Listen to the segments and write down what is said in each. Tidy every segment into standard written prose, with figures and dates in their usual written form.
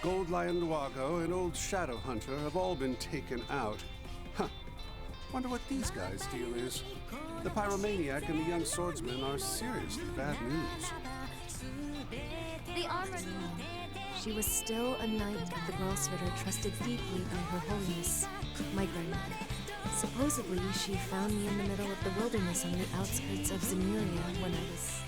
Gold Lion Duago, and Old Shadow Hunter have all been taken out. Huh. Wonder what these guys' deal is. The Pyromaniac and the young swordsman are seriously bad news. The armored woman. She was still a knight of the Grosvetter trusted deeply by her holiness, my grandmother. Supposedly, she found me in the middle of the wilderness on the outskirts of Zemuria when I was...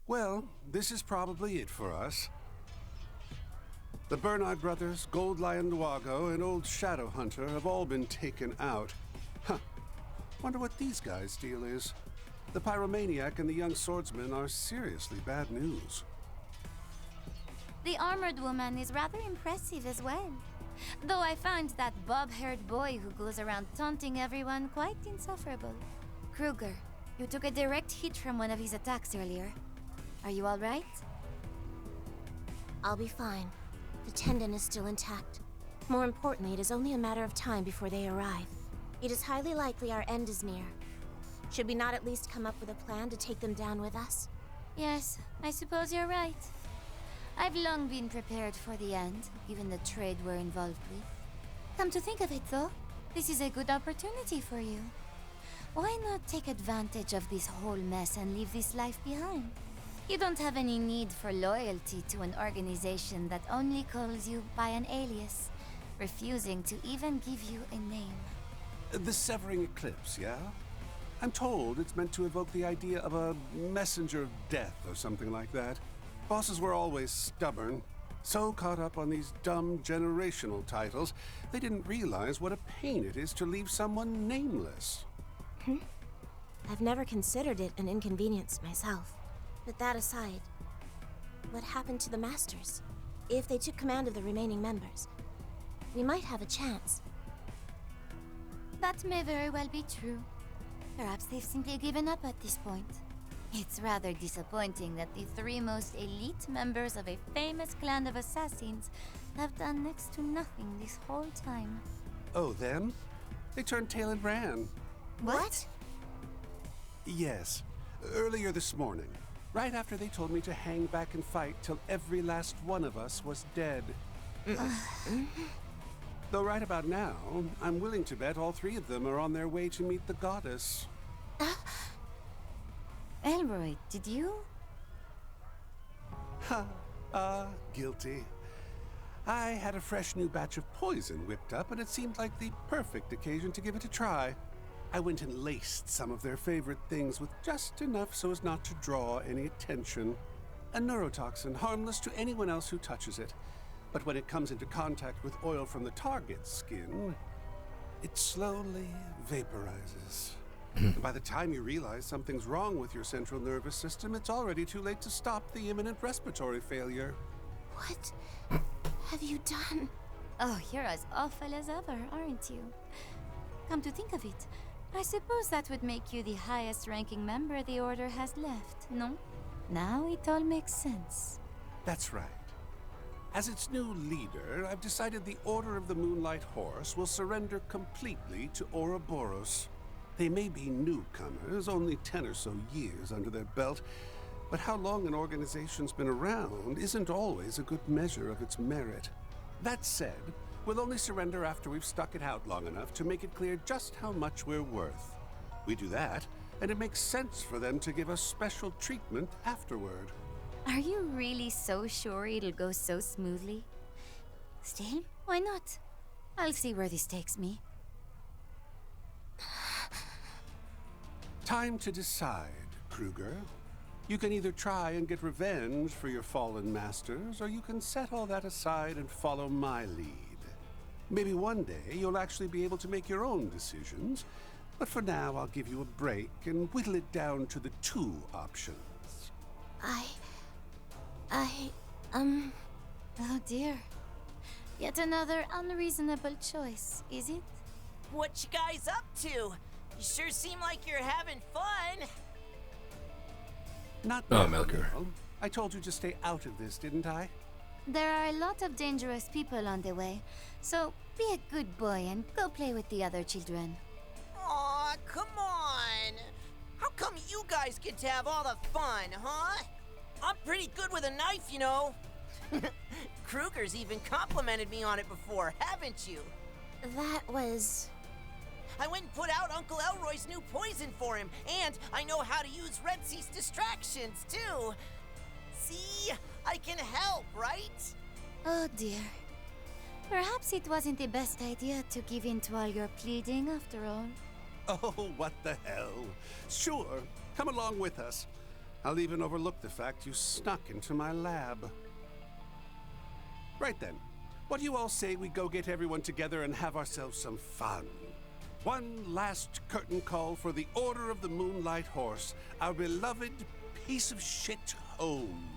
Well, this is probably it for us. The Bernard brothers, Gold Lion Duago, and Old Shadow Hunter have all been taken out. Huh. Wonder what these guys' deal is. The Pyromaniac and the young swordsman are seriously bad news. The armored woman is rather impressive as well. Though I find that bob-haired boy who goes around taunting everyone quite insufferable. Kruger, you took a direct hit from one of his attacks earlier. Are you all right? I'll be fine. The tendon is still intact. More importantly, it is only a matter of time before they arrive. It is highly likely our end is near. Should we not at least come up with a plan to take them down with us? Yes, I suppose you're right. I've long been prepared for the end, given the trade we're involved with. Come to think of it, though, this is a good opportunity for you. Why not take advantage of this whole mess and leave this life behind? You don't have any need for loyalty to an organization that only calls you by an alias, refusing to even give you a name. The Severing Eclipse, yeah? I'm told it's meant to evoke the idea of a messenger of death or something like that. Bosses were always stubborn, so caught up on these dumb generational titles, they didn't realize what a pain it is to leave someone nameless. I've never considered it an inconvenience myself. But that aside, what happened to the Masters? If they took command of the remaining members, we might have a chance. That may very well be true. Perhaps they've simply given up at this point. It's rather disappointing that the three most elite members of a famous clan of assassins have done next to nothing this whole time. Oh, them? They turned tail and ran. What? Yes. Earlier this morning. Right after they told me to hang back and fight till every last one of us was dead. Though right about now, I'm willing to bet all three of them are on their way to meet the goddess. Elroy, did you? Guilty. I had a fresh new batch of poison whipped up, and it seemed like the perfect occasion to give it a try. I went and laced some of their favorite things with just enough so as not to draw any attention. A neurotoxin, harmless to anyone else who touches it. But when it comes into contact with oil from the target's skin, it slowly vaporizes. By the time you realize something's wrong with your central nervous system, it's already too late to stop the imminent respiratory failure. What have you done? Oh, you're as awful as ever, aren't you? Come to think of it, I suppose that would make you the highest-ranking member the Order has left, no? Now it all makes sense. That's right. As its new leader, I've decided the Order of the Moonlight Horse will surrender completely to Ouroboros. They may be newcomers, only 10 or so years under their belt, but how long an organization's been around isn't always a good measure of its merit. That said, we'll only surrender after we've stuck it out long enough to make it clear just how much we're worth. We do that, and it makes sense for them to give us special treatment afterward. Are you really so sure it'll go so smoothly? Still, why not? I'll see where this takes me. Time to decide, Kruger. You can either try and get revenge for your fallen masters, or you can set all that aside and follow my lead. Maybe one day you'll actually be able to make your own decisions, but for now I'll give you a break and whittle it down to the 2 options. Oh dear. Yet another unreasonable choice, is it? What you guys up to? You sure seem like you're having fun. Not Oh, now, Melker. Neil. I told you to stay out of this, didn't I? There are a lot of dangerous people on the way, so be a good boy and go play with the other children. Aw, come on. How come you guys get to have all the fun, huh? I'm pretty good with a knife, you know. Kruger's even complimented me on it before, haven't you? That was... I went and put out Uncle Elroy's new poison for him, and I know how to use Red C's distractions, too. See? I can help, right? Oh dear. Perhaps it wasn't the best idea to give in to all your pleading after all. Oh, what the hell. Sure, come along with us. I'll even overlook the fact you snuck into my lab. Right then, what do you all say we go get everyone together and have ourselves some fun? One last curtain call for the Order of the Moonlight Horse, our beloved piece of shit home.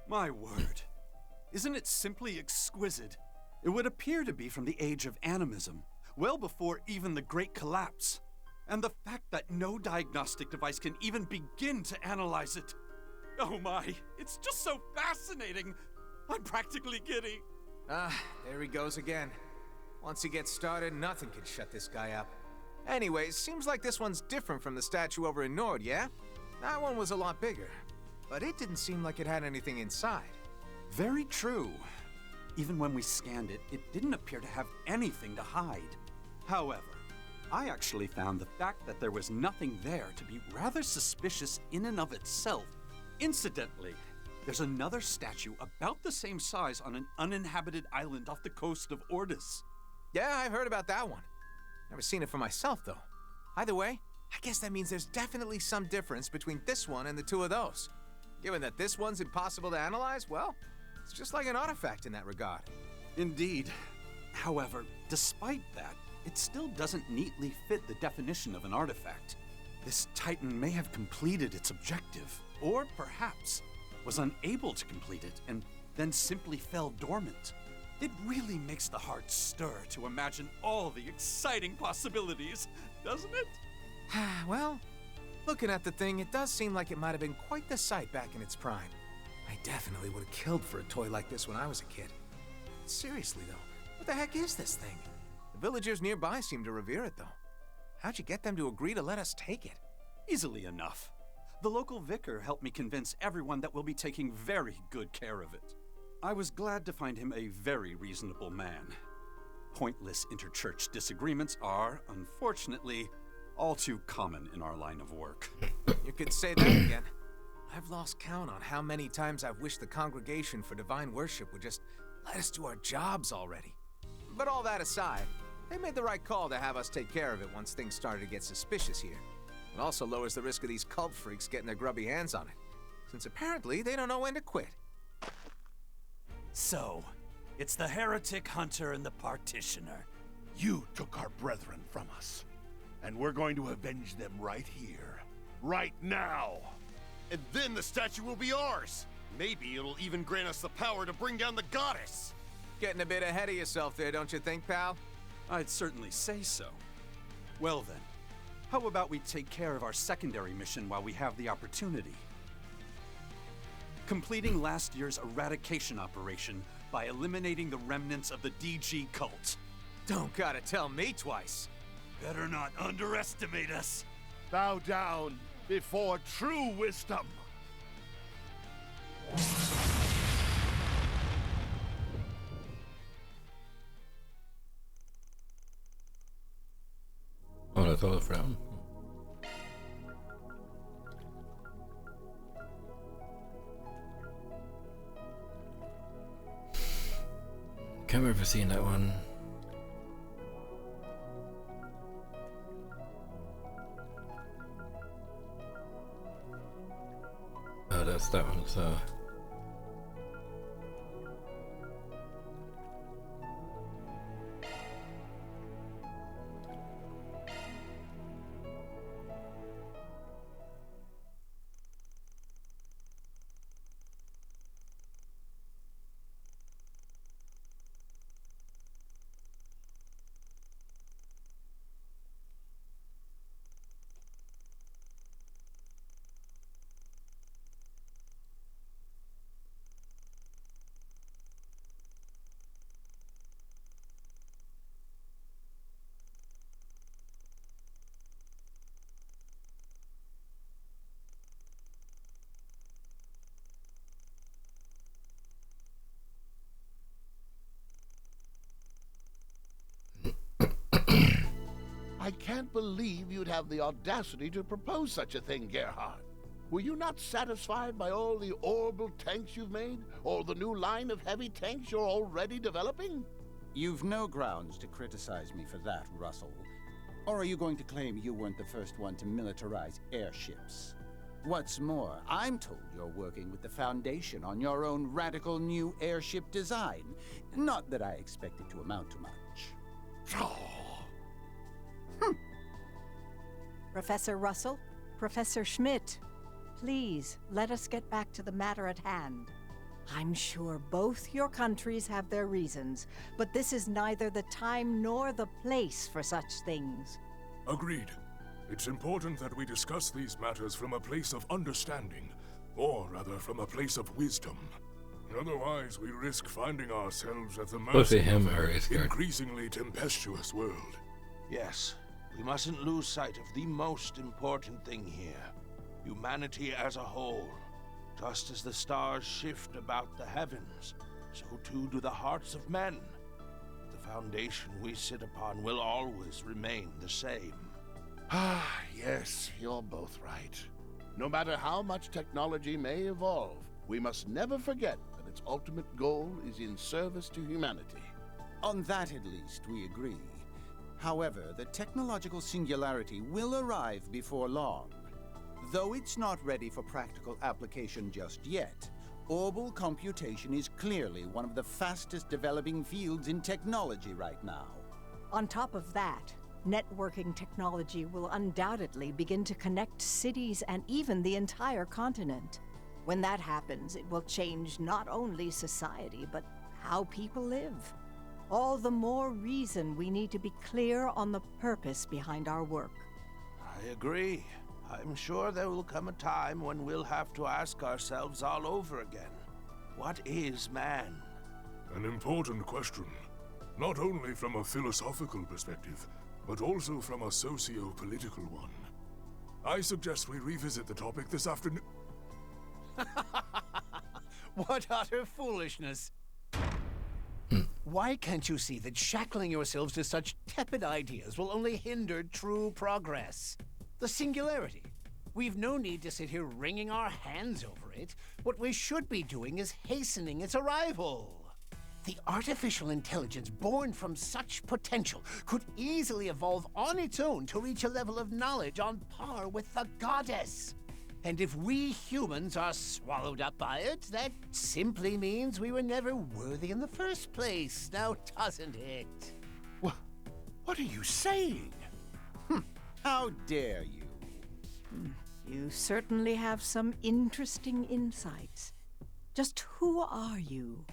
My word. Isn't it simply exquisite? It would appear to be from the age of animism, well before even the Great Collapse. And the fact that no diagnostic device can even begin to analyze it. Oh my, it's just so fascinating. I'm practically giddy. There he goes again. Once he gets started, nothing can shut this guy up. Anyways, seems like this one's different from the statue over in Nord, yeah? That one was a lot bigger, but it didn't seem like it had anything inside. Very true. Even when we scanned it, it didn't appear to have anything to hide. However, I actually found the fact that there was nothing there to be rather suspicious in and of itself. Incidentally, there's another statue about the same size on an uninhabited island off the coast of Ordis. Yeah, I've heard about that one. Never seen it for myself, though. Either way, I guess that means there's definitely some difference between this one and the two of those. Given that this one's impossible to analyze, well, it's just like an artifact in that regard. Indeed. However, despite that, it still doesn't neatly fit the definition of an artifact. This Titan may have completed its objective, or perhaps was unable to complete it and then simply fell dormant. It really makes the heart stir to imagine all the exciting possibilities, doesn't it? Well, looking at the thing, it does seem like it might have been quite the sight back in its prime. I definitely would have killed for a toy like this when I was a kid. Seriously, though, what the heck is this thing? The villagers nearby seem to revere it, though. How'd you get them to agree to let us take it? Easily enough. The local vicar helped me convince everyone that we'll be taking very good care of it. I was glad to find him a very reasonable man. Pointless interchurch disagreements are, unfortunately, all too common in our line of work. You could say that again. I've lost count on how many times I've wished the Congregation for Divine Worship would just let us do our jobs already. But all that aside, they made the right call to have us take care of it once things started to get suspicious here. It also lowers the risk of these cult freaks getting their grubby hands on it. since apparently they don't know when to quit. So, it's the heretic hunter and the partitioner. You took our brethren from us, and we're going to avenge them right here, right now. And then the statue will be ours. Maybe it'll even grant us the power to bring down the goddess. Getting a bit ahead of yourself there, don't you think, pal? I'd certainly say so. Well then, how about we take care of our secondary mission while we have the opportunity? Completing last year's eradication operation by eliminating the remnants of the DG cult. Don't gotta tell me twice. Better not underestimate us. Bow down before true wisdom. Oh, that's all from. Can't remember seeing that one. Oh, that's that one. So. I can't believe you'd have the audacity to propose such a thing, Gerhard. Were you not satisfied by all the orbital tanks you've made? Or the new line of heavy tanks you're already developing? You've no grounds to criticize me for that, Russell. Or are you going to claim you weren't the first one to militarize airships? What's more, I'm told you're working with the Foundation on your own radical new airship design. Not that I expect it to amount to much. Professor Russell, Professor Schmidt, please let us get back to the matter at hand. I'm sure both your countries have their reasons, but this is neither the time nor the place for such things. Agreed. It's important that we discuss these matters from a place of understanding, or rather from a place of wisdom. Otherwise, we risk finding ourselves at the mercy of an increasingly tempestuous world. Yes, we mustn't lose sight of the most important thing here. Humanity as a whole. Just as the stars shift about the heavens, so too do the hearts of men. The foundation we sit upon will always remain the same. Ah, yes, you're both right. No matter how much technology may evolve, we must never forget that its ultimate goal is in service to humanity. On that, at least, we agree. However, the technological singularity will arrive before long. Though it's not ready for practical application just yet, orbital computation is clearly one of the fastest developing fields in technology right now. On top of that, networking technology will undoubtedly begin to connect cities and even the entire continent. When that happens, it will change not only society, but how people live. All the more reason we need to be clear on the purpose behind our work. I agree. I'm sure there will come a time when we'll have to ask ourselves all over again. What is man? An important question. Not only from a philosophical perspective, but also from a socio-political one. I suggest we revisit the topic this afternoon. What utter foolishness! Why can't you see that shackling yourselves to such tepid ideas will only hinder true progress? The singularity. We've no need to sit here wringing our hands over it. What we should be doing is hastening its arrival. The artificial intelligence born from such potential could easily evolve on its own to reach a level of knowledge on par with the goddess. And if we humans are swallowed up by it, that simply means we were never worthy in the first place, now doesn't it? What are you saying? How dare you? You certainly have some interesting insights. Just who are you?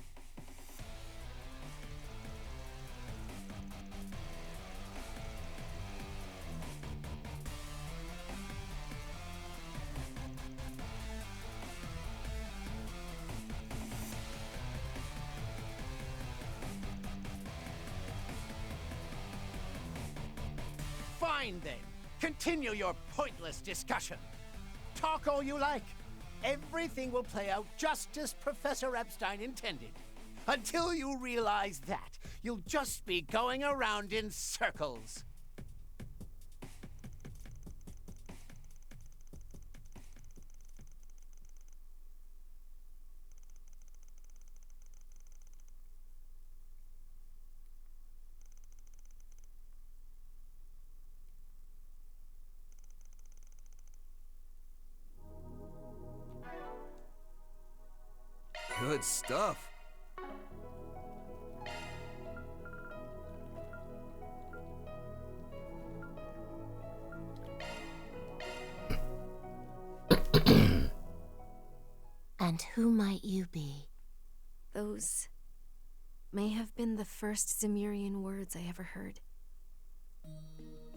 Fine then. Continue your pointless discussion. Talk all you like. Everything will play out just as Professor Epstein intended. Until you realize that, you'll just be going around in circles. Good stuff. And who might you be? Those may have been the first Zemurian words I ever heard.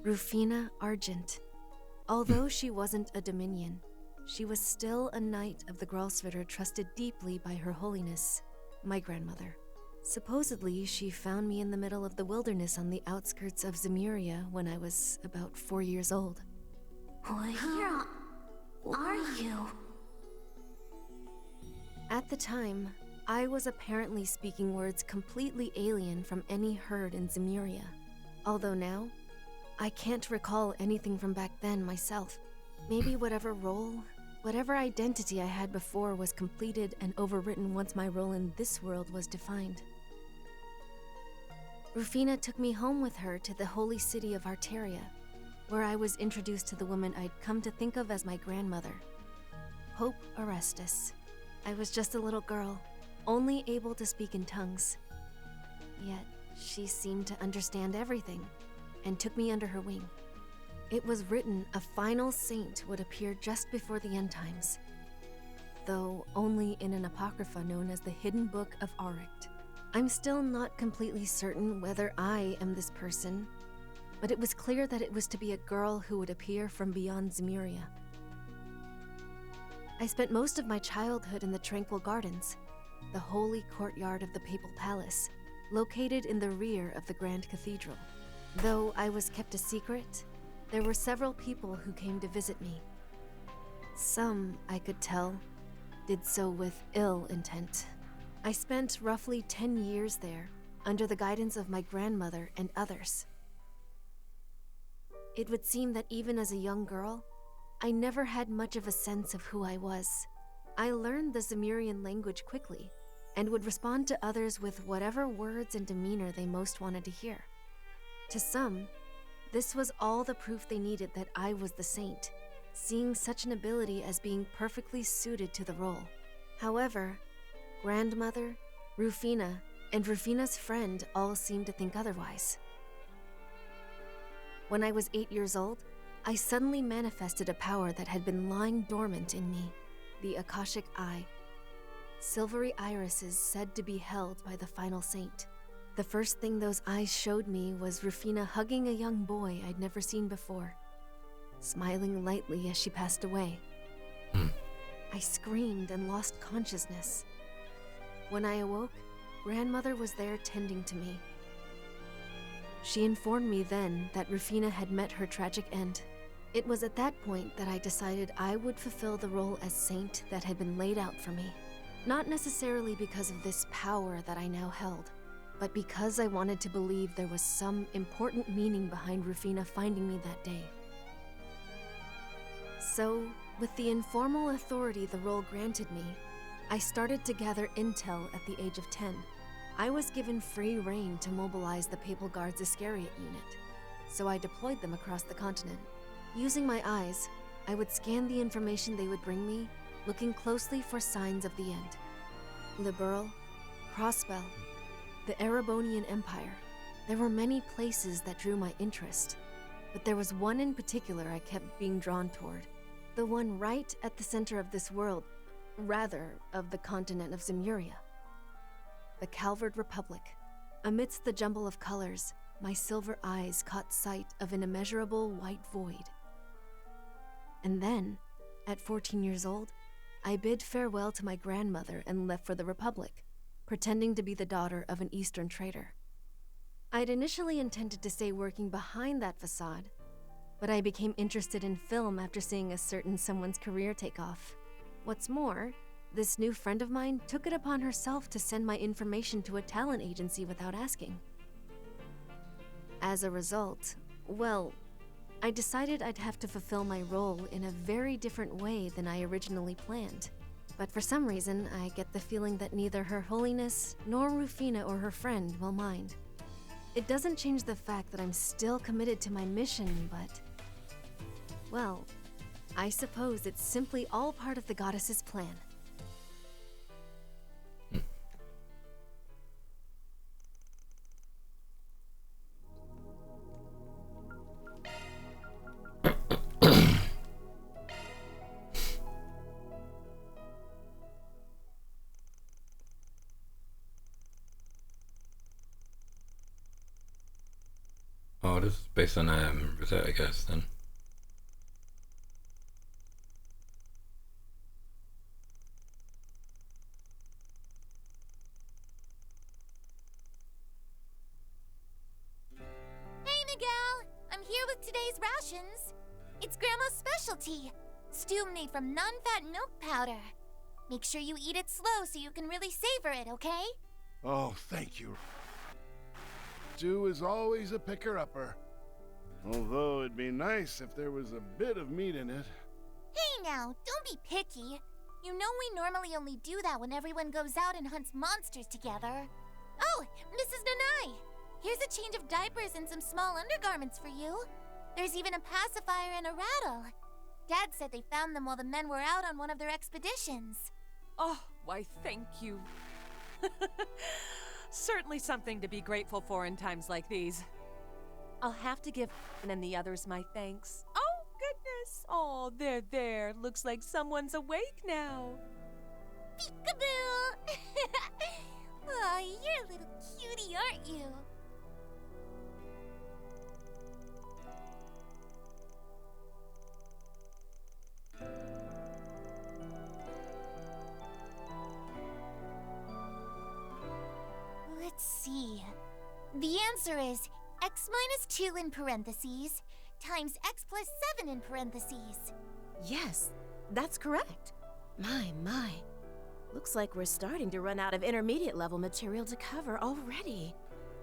Rufina Argent. Although she wasn't a Dominion, she was still a knight of the Gralsviter trusted deeply by Her Holiness, my grandmother. Supposedly, she found me in the middle of the wilderness on the outskirts of Zemuria when I was about 4 years old. Where are you? At the time, I was apparently speaking words completely alien from any heard in Zemuria. Although now, I can't recall anything from back then myself. Maybe whatever role, whatever identity I had before was completed and overwritten once my role in this world was defined. Rufina took me home with her to the holy city of Arteria, where I was introduced to the woman I'd come to think of as my grandmother, Hope Orestes. I was just a little girl, only able to speak in tongues. Yet, she seemed to understand everything, and took me under her wing. It was written a final saint would appear just before the end times, though only in an apocrypha known as the Hidden Book of Arict. I'm still not completely certain whether I am this person, but it was clear that it was to be a girl who would appear from beyond Zemuria. I spent most of my childhood in the Tranquil Gardens, the holy courtyard of the Papal Palace, located in the rear of the Grand Cathedral. Though I was kept a secret, there were several people who came to visit me. Some, I could tell, did so with ill intent. I spent roughly 10 years there, under the guidance of my grandmother and others. It would seem that even as a young girl, I never had much of a sense of who I was. I learned the Zemurian language quickly, and would respond to others with whatever words and demeanor they most wanted to hear. To some, this was all the proof they needed that I was the saint, seeing such an ability as being perfectly suited to the role. However, grandmother, Rufina, and Rufina's friend all seemed to think otherwise. When I was 8 years old, I suddenly manifested a power that had been lying dormant in me, the Akashic Eye. Silvery irises said to be held by the final saint. The first thing those eyes showed me was Rufina hugging a young boy I'd never seen before, smiling lightly as she passed away. I screamed and lost consciousness. When I awoke, grandmother was there tending to me. She informed me then that Rufina had met her tragic end. It was at that point that I decided I would fulfill the role as saint that had been laid out for me. Not necessarily because of this power that I now held, but because I wanted to believe there was some important meaning behind Rufina finding me that day. So, with the informal authority the role granted me, I started to gather intel at the age of 10. I was given free rein to mobilize the Papal Guard's Iscariot unit, so I deployed them across the continent. Using my eyes, I would scan the information they would bring me, looking closely for signs of the end. Liberl, Crossbell, the Erebonian Empire. There were many places that drew my interest, but there was one in particular I kept being drawn toward. The one right at the center of this world, rather, of the continent of Zemuria. The Calvard Republic. Amidst the jumble of colors, my silver eyes caught sight of an immeasurable white void. And then, at 14 years old, I bid farewell to my grandmother and left for the Republic, pretending to be the daughter of an Eastern trader. I'd initially intended to stay working behind that facade, but I became interested in film after seeing a certain someone's career take off. What's more, this new friend of mine took it upon herself to send my information to a talent agency without asking. As a result, well, I decided I'd have to fulfill my role in a very different way than I originally planned. But for some reason, I get the feeling that neither Her Holiness nor Rufina or her friend will mind. It doesn't change the fact that I'm still committed to my mission, but... well, I suppose it's simply all part of the goddess's plan. Oh, this is based on Rosette, I guess, then. Hey, Miguel! I'm here with today's rations. It's Grandma's specialty. Stew made from non-fat milk powder. Make sure you eat it slow so you can really savor it, okay? Oh, thank you. Stew is always a picker-upper. Although it'd be nice if there was a bit of meat in it. Hey now, don't be picky. You know we normally only do that when everyone goes out and hunts monsters together. Oh, Mrs. Nanai! Here's a change of diapers and some small undergarments for you. There's even a pacifier and a rattle. Dad said they found them while the men were out on one of their expeditions. Oh, why thank you. Certainly something to be grateful for in times like these. I'll have to give and the others my thanks. Oh, goodness. Oh, there. Looks like someone's awake now. Peekaboo! Oh, you're a little cutie, aren't you? Let's see. The answer is x minus 2 in parentheses times x plus 7 in parentheses. Yes, that's correct. My. Looks like we're starting to run out of intermediate level material to cover already.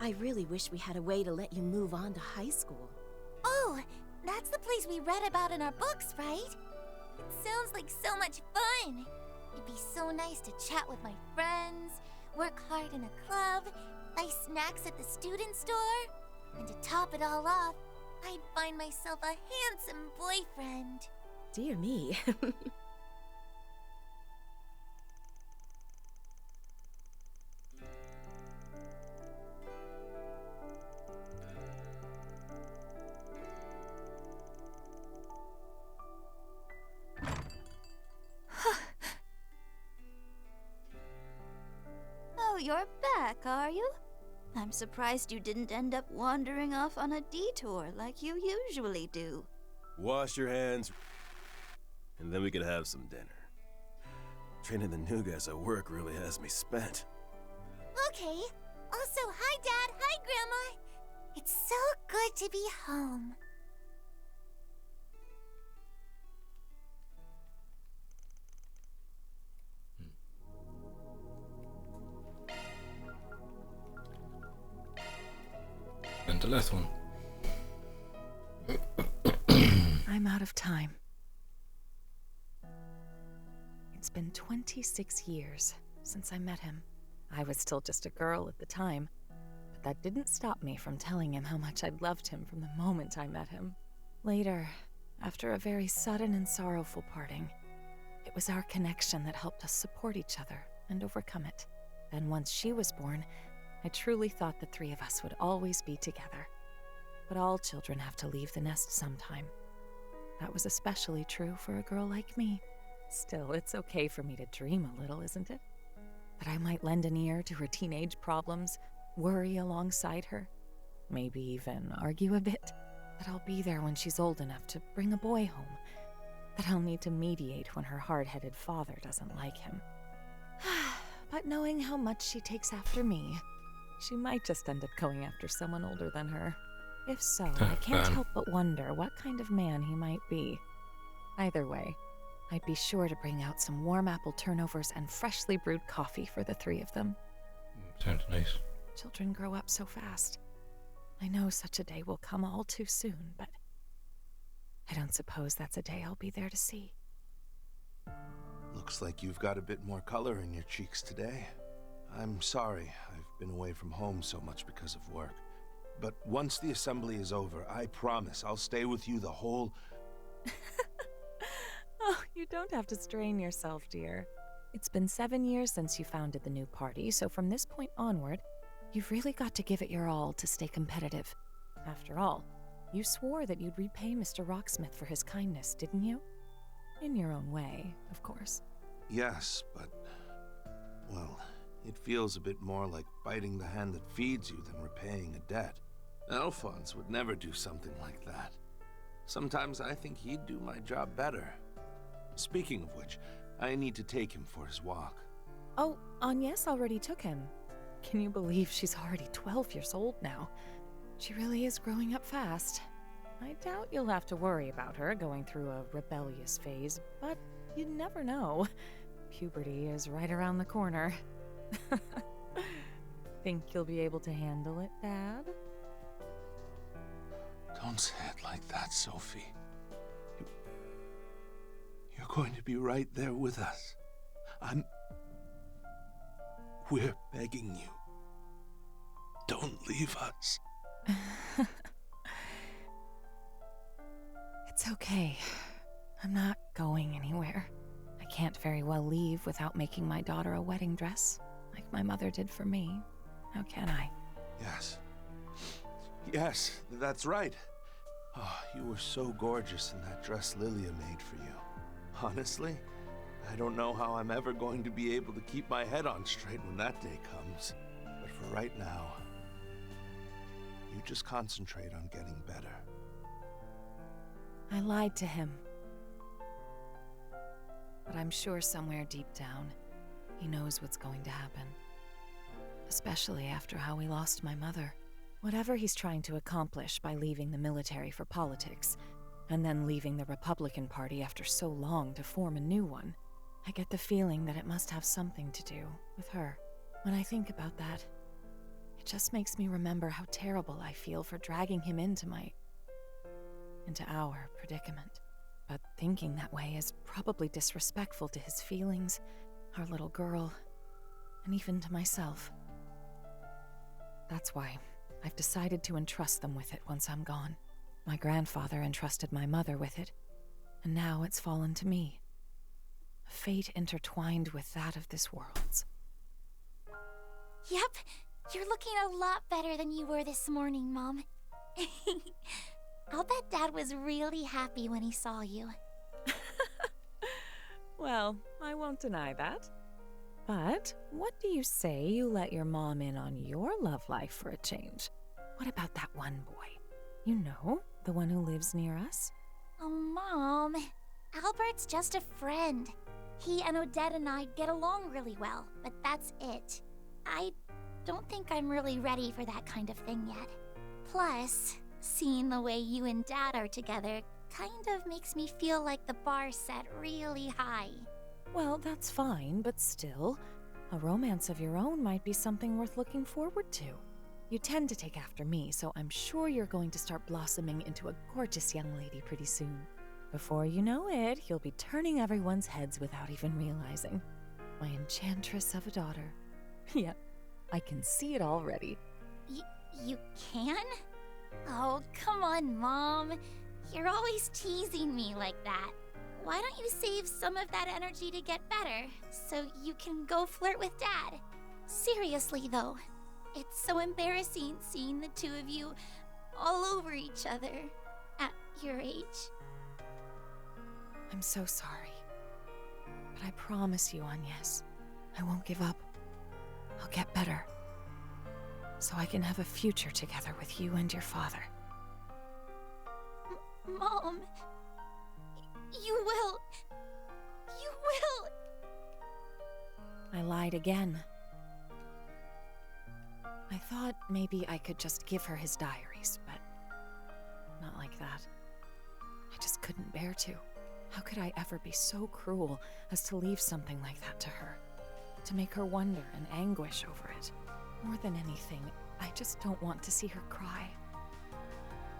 I really wish we had a way to let you move on to high school. Oh, that's the place we read about in our books, right? It sounds like so much fun. It'd be so nice to chat with my friends, work hard in a club, buy snacks at the student store, and to top it all off, I'd find myself a handsome boyfriend. Dear me. Oh, you're back, are you? I'm surprised you didn't end up wandering off on a detour like you usually do. Wash your hands, and then we could have some dinner. Training the new guys at work really has me spent. Okay. Also, hi, Dad. Hi, Grandma. It's so good to be home. And the last one. I'm out of time. It's been 26 years since I met him. I was still just a girl at the time, but that didn't stop me from telling him how much I loved him from the moment I met him. Later, after a very sudden and sorrowful parting. It was our connection that helped us support each other and overcome it. Then once she was born, I truly thought the three of us would always be together. But all children have to leave the nest sometime. That was especially true for a girl like me. Still, it's okay for me to dream a little, isn't it? That I might lend an ear to her teenage problems, worry alongside her, maybe even argue a bit. That I'll be there when she's old enough to bring a boy home. That I'll need to mediate when her hard-headed father doesn't like him. But knowing how much she takes after me, she might just end up going after someone older than her. If so, I can't help but wonder what kind of man he might be. Either way, I'd be sure to bring out some warm apple turnovers and freshly brewed coffee for the three of them. Sounds nice. Children grow up so fast. I know such a day will come all too soon, but I don't suppose that's a day I'll be there to see. Looks like you've got a bit more color in your cheeks today. I'm sorry I've been away from home so much because of work. But once the assembly is over, I promise I'll stay with you the whole... Oh, you don't have to strain yourself, dear. It's been 7 years since you founded the new party, so from this point onward, you've really got to give it your all to stay competitive. After all, you swore that you'd repay Mr. Rocksmith for his kindness, didn't you? In your own way, of course. Yes, but... well, it feels a bit more like biting the hand that feeds you than repaying a debt. Alphonse would never do something like that. Sometimes I think he'd do my job better. Speaking of which, I need to take him for his walk. Oh, Agnes already took him. Can you believe she's already 12 years old now? She really is growing up fast. I doubt you'll have to worry about her going through a rebellious phase, but you never know. Puberty is right around the corner. Think you'll be able to handle it, Dad? Don't say it like that, Sophie. You're going to be right there with us. We're begging you. Don't leave us. It's okay. I'm not going anywhere. I can't very well leave without making my daughter a wedding dress, like my mother did for me. How can I? Yes. Yes, that's right. Oh, you were so gorgeous in that dress Lilia made for you. Honestly, I don't know how I'm ever going to be able to keep my head on straight when that day comes. But for right now, you just concentrate on getting better. I lied to him. But I'm sure somewhere deep down, he knows what's going to happen. Especially after how we lost my mother. Whatever he's trying to accomplish by leaving the military for politics, and then leaving the Republican Party after so long to form a new one, I get the feeling that it must have something to do with her. When I think about that, it just makes me remember how terrible I feel for dragging him into our predicament. But thinking that way is probably disrespectful to his feelings, our little girl, and even to myself. That's why I've decided to entrust them with it once I'm gone. My grandfather entrusted my mother with it, and now it's fallen to me. A fate intertwined with that of this world's. Yep, you're looking a lot better than you were this morning, Mom. I'll bet Dad was really happy when he saw you. Well, I won't deny that. But what do you say you let your mom in on your love life for a change? What about that one boy? You know, the one who lives near us? Oh, Mom. Albert's just a friend. He and Odette and I get along really well, but that's it. I don't think I'm really ready for that kind of thing yet. Plus, seeing the way you and Dad are together kind of makes me feel like the bar's set really high. Well, that's fine, but still, a romance of your own might be something worth looking forward to. You tend to take after me, so I'm sure you're going to start blossoming into a gorgeous young lady pretty soon. Before you know it, you'll be turning everyone's heads without even realizing. My enchantress of a daughter. Yep, I can see it already. You can? Oh, come on, Mom. You're always teasing me like that. Why don't you save some of that energy to get better, so you can go flirt with Dad? Seriously, though, it's so embarrassing seeing the two of you all over each other at your age. I'm so sorry. But I promise you, Agnes, I won't give up. I'll get better. So I can have a future together with you and your father. Mom, you will. You will. I lied again. I thought maybe I could just give her his diaries, but not like that. I just couldn't bear to. How could I ever be so cruel as to leave something like that to her? To make her wonder and anguish over it. More than anything, I just don't want to see her cry.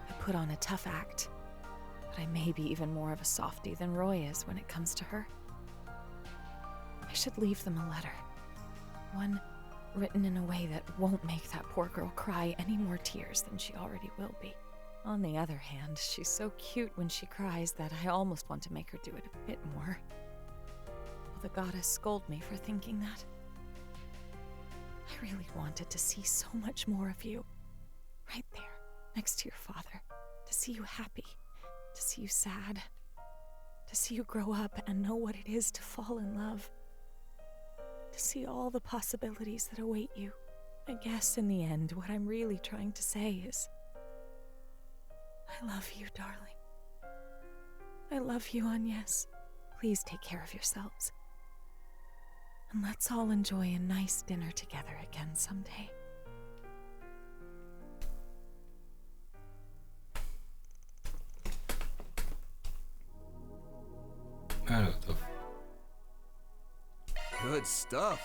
I put on a tough act, but I may be even more of a softie than Roy is when it comes to her. I should leave them a letter. One written in a way that won't make that poor girl cry any more tears than she already will be. On the other hand, she's so cute when she cries that I almost want to make her do it a bit more. Will the goddess scold me for thinking that? I really wanted to see so much more of you. Right there, next to your father. To see you happy. To see you sad. To see you grow up and know what it is to fall in love. To see all the possibilities that await you. I guess in the end, what I'm really trying to say is, I love you, darling. I love you, Agnes. Please take care of yourselves. And let's all enjoy a nice dinner together again someday. Kind of stuff. Good stuff.